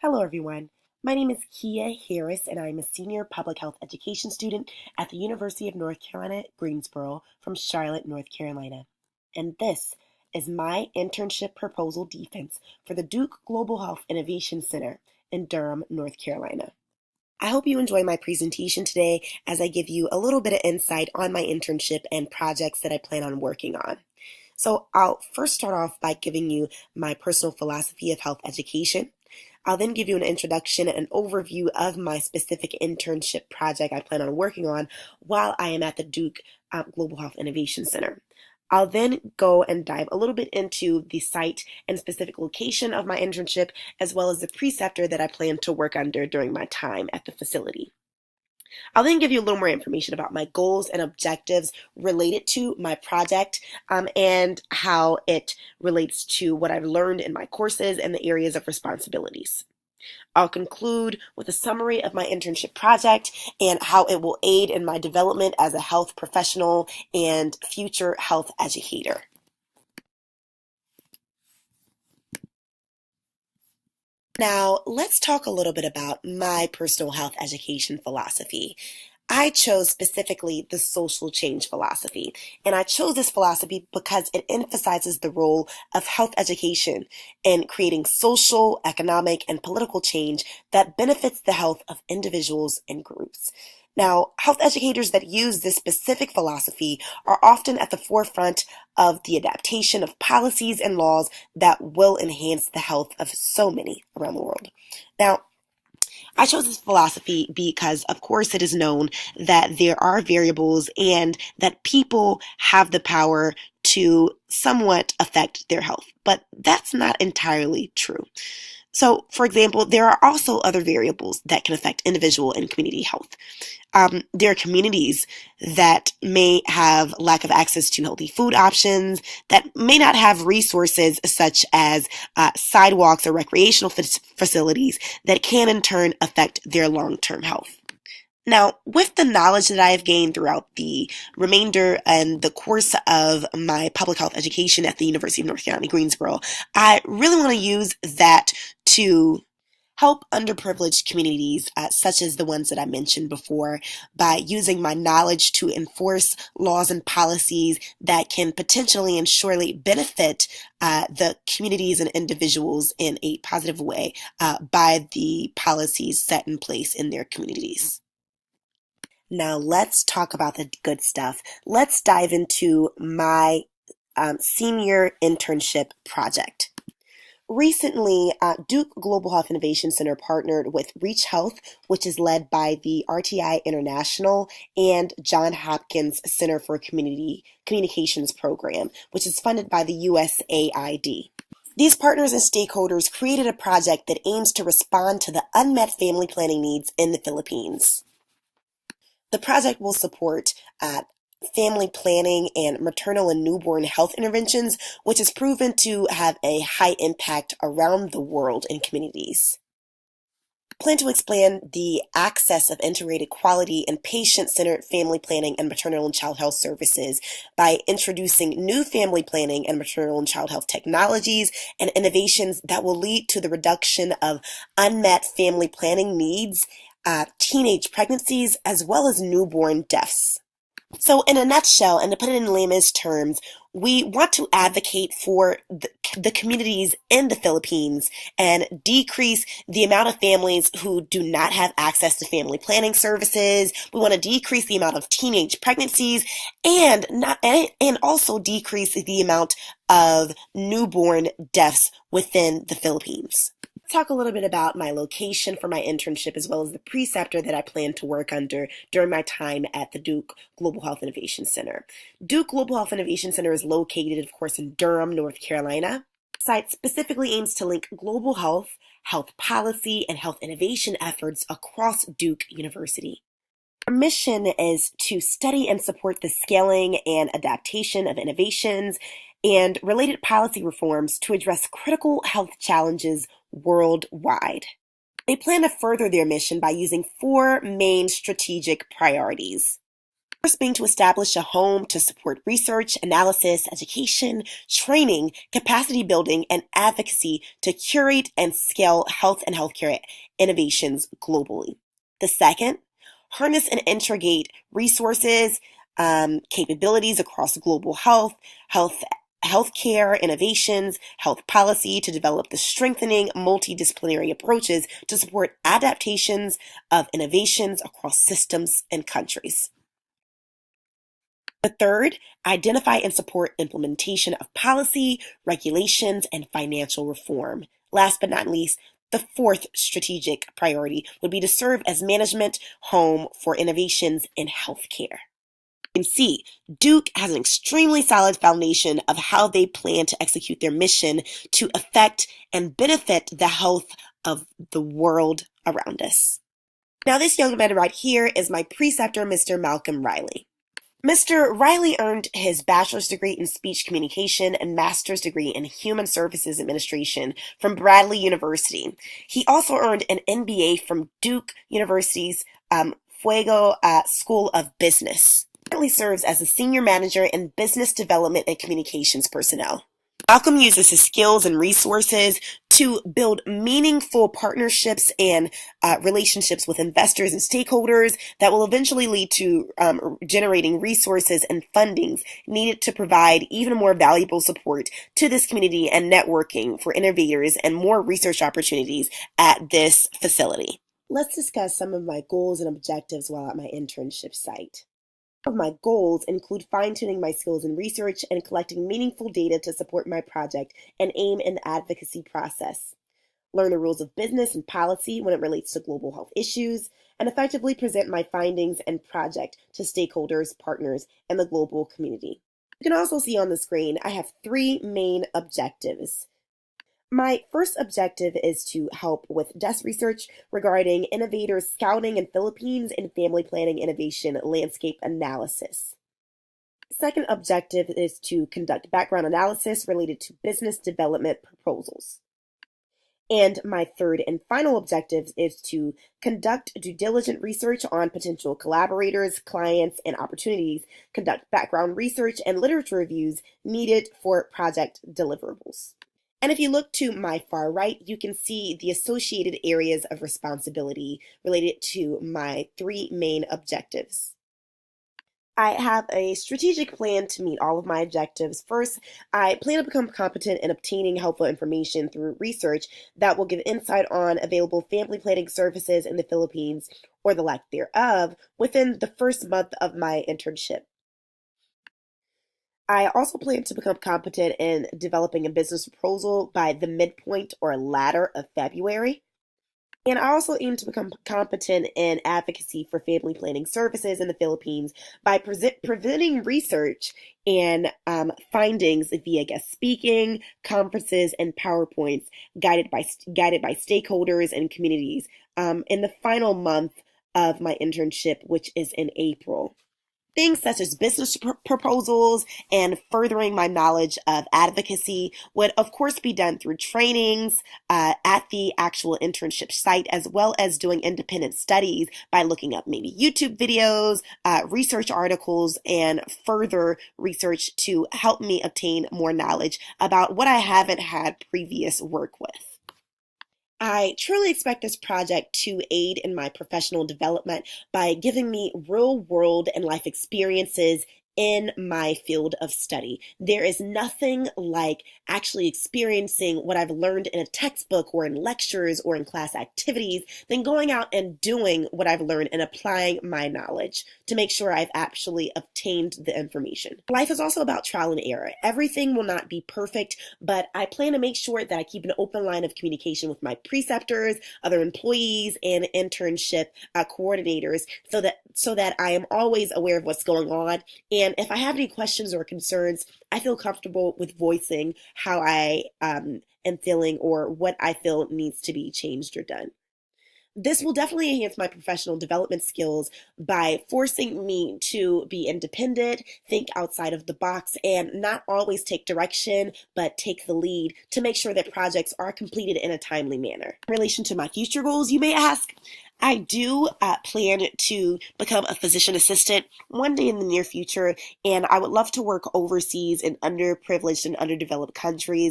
Hello, everyone. My name is Keia Harris, and I'm a senior public health education student at the University of North Carolina at Greensboro from Charlotte, North Carolina. And this is my internship proposal defense for the Duke Global Health Innovation Center in Durham, North Carolina. I hope you enjoy my presentation today as I give you a little bit of insight on my internship and projects that I plan on working on. So I'll first start off by giving you my personal philosophy of health education. I'll then give you an introduction and an overview of my specific internship project I plan on working on while I am at the Duke Global Health Innovation Center. I'll then go and dive a little bit into the site and specific location of my internship, as well as the preceptor that I plan to work under during my time at the facility. I'll then give you a little more information about my goals and objectives related to my project and how it relates to what I've learned in my courses and the areas of responsibilities. I'll conclude with a summary of my internship project and how it will aid in my development as a health professional and future health educator. Now, let's talk a little bit about my personal health education philosophy. I chose specifically the social change philosophy, and I chose this philosophy because it emphasizes the role of health education in creating social, economic, and political change that benefits the health of individuals and groups. Now, health educators that use this specific philosophy are often at the forefront of the adaptation of policies and laws that will enhance the health of so many around the world. Now, I chose this philosophy because, of course, it is known that there are variables and that people have the power to somewhat affect their health, but that's not entirely true. So, for example, there are also other variables that can affect individual and community health. There are communities that may have lack of access to healthy food options, that may not have resources such as sidewalks or recreational facilities that can in turn affect their long-term health. Now, with the knowledge that I have gained throughout the remainder and the course of my public health education at the University of North Carolina, Greensboro, I really want to use that to help underprivileged communities, such as the ones that I mentioned before, by using my knowledge to enforce laws and policies that can potentially and surely benefit the communities and individuals in a positive way by the policies set in place in their communities. Now let's talk about the good stuff. Let's dive into my senior internship project. Recently, Duke Global Health Innovation Center partnered with Reach Health, which is led by the RTI International and Johns Hopkins Center for Community Communications Program, which is funded by the USAID. These partners and stakeholders created a project that aims to respond to the unmet family planning needs in the Philippines. The project will support family planning and maternal and newborn health interventions, which is proven to have a high impact around the world in communities. Plan to expand the access of integrated quality and patient-centered family planning and maternal and child health services by introducing new family planning and maternal and child health technologies and innovations that will lead to the reduction of unmet family planning needs, teenage pregnancies, as well as newborn deaths. So in a nutshell, and to put it in layman's terms, we want to advocate for the communities in the Philippines and decrease the amount of families who do not have access to family planning services. We want to decrease the amount of teenage pregnancies and also decrease the amount of newborn deaths within the Philippines. Talk a little bit about my location for my internship as well as the preceptor that I plan to work under during my time at the Duke Global Health Innovation Center. Duke Global Health Innovation Center is located, of course, in Durham, North Carolina. The site specifically aims to link global health, health policy, and health innovation efforts across Duke University. Our mission is to study and support the scaling and adaptation of innovations and related policy reforms to address critical health challenges worldwide. They plan to further their mission by using 4 main strategic priorities. First being to establish a home to support research, analysis, education, training, capacity building, and advocacy to curate and scale health and healthcare innovations globally. The second, harness and integrate resources, capabilities across global healthcare innovations, health policy to develop the strengthening multidisciplinary approaches to support adaptations of innovations across systems and countries. The third, identify and support implementation of policy, regulations, and financial reform. Last but not least, the fourth strategic priority would be to serve as management home for innovations in healthcare. You can see Duke has an extremely solid foundation of how they plan to execute their mission to affect and benefit the health of the world around us. Now, this young man right here is my preceptor, Mr. Malcolm Riley. Mr. Riley earned his bachelor's degree in speech communication and master's degree in human services administration from Bradley University. He also earned an MBA from Duke University's Fuego School of Business. He currently serves as a senior manager in business development and communications personnel. Malcolm uses his skills and resources to build meaningful partnerships and relationships with investors and stakeholders that will eventually lead to generating resources and fundings needed to provide even more valuable support to this community and networking for innovators and more research opportunities at this facility. Let's discuss some of my goals and objectives while at my internship site. Some of my goals include fine-tuning my skills in research and collecting meaningful data to support my project and aim in the advocacy process. Learn the rules of business and policy when it relates to global health issues, and effectively present my findings and project to stakeholders, partners, and the global community. You can also see on the screen I have 3 main objectives. My first objective is to help with desk research regarding innovators scouting in Philippines and family planning innovation landscape analysis. Second objective is to conduct background analysis related to business development proposals. And my third and final objective is to conduct due diligent research on potential collaborators, clients, and opportunities, conduct background research and literature reviews needed for project deliverables. And if you look to my far right, you can see the associated areas of responsibility related to my 3 main objectives. I have a strategic plan to meet all of my objectives. First, I plan to become competent in obtaining helpful information through research that will give insight on available family planning services in the Philippines, or the lack thereof, within the first month of my internship. I also plan to become competent in developing a business proposal by the midpoint or latter of February. And I also aim to become competent in advocacy for family planning services in the Philippines by presenting research and findings via guest speaking, conferences, and PowerPoints guided by stakeholders and communities in the final month of my internship, which is in April. Things such as business proposals and furthering my knowledge of advocacy would, of course, be done through trainings at the actual internship site, as well as doing independent studies by looking up maybe YouTube videos, research articles, and further research to help me obtain more knowledge about what I haven't had previous work with. I truly expect this project to aid in my professional development by giving me real-world and life experiences in my field of study. There is nothing like actually experiencing what I've learned in a textbook or in lectures or in class activities than going out and doing what I've learned and applying my knowledge to make sure I've actually obtained the information. Life is also about trial and error. Everything will not be perfect, but I plan to make sure that I keep an open line of communication with my preceptors, other employees, and internship coordinators so that I am always aware of what's going on. And if I have any questions or concerns, I feel comfortable with voicing how I am feeling or what I feel needs to be changed or done. This will definitely enhance my professional development skills by forcing me to be independent, think outside of the box, and not always take direction, but take the lead to make sure that projects are completed in a timely manner. In relation to my future goals, you may ask, I do plan to become a physician assistant one day in the near future, and I would love to work overseas in underprivileged and underdeveloped countries.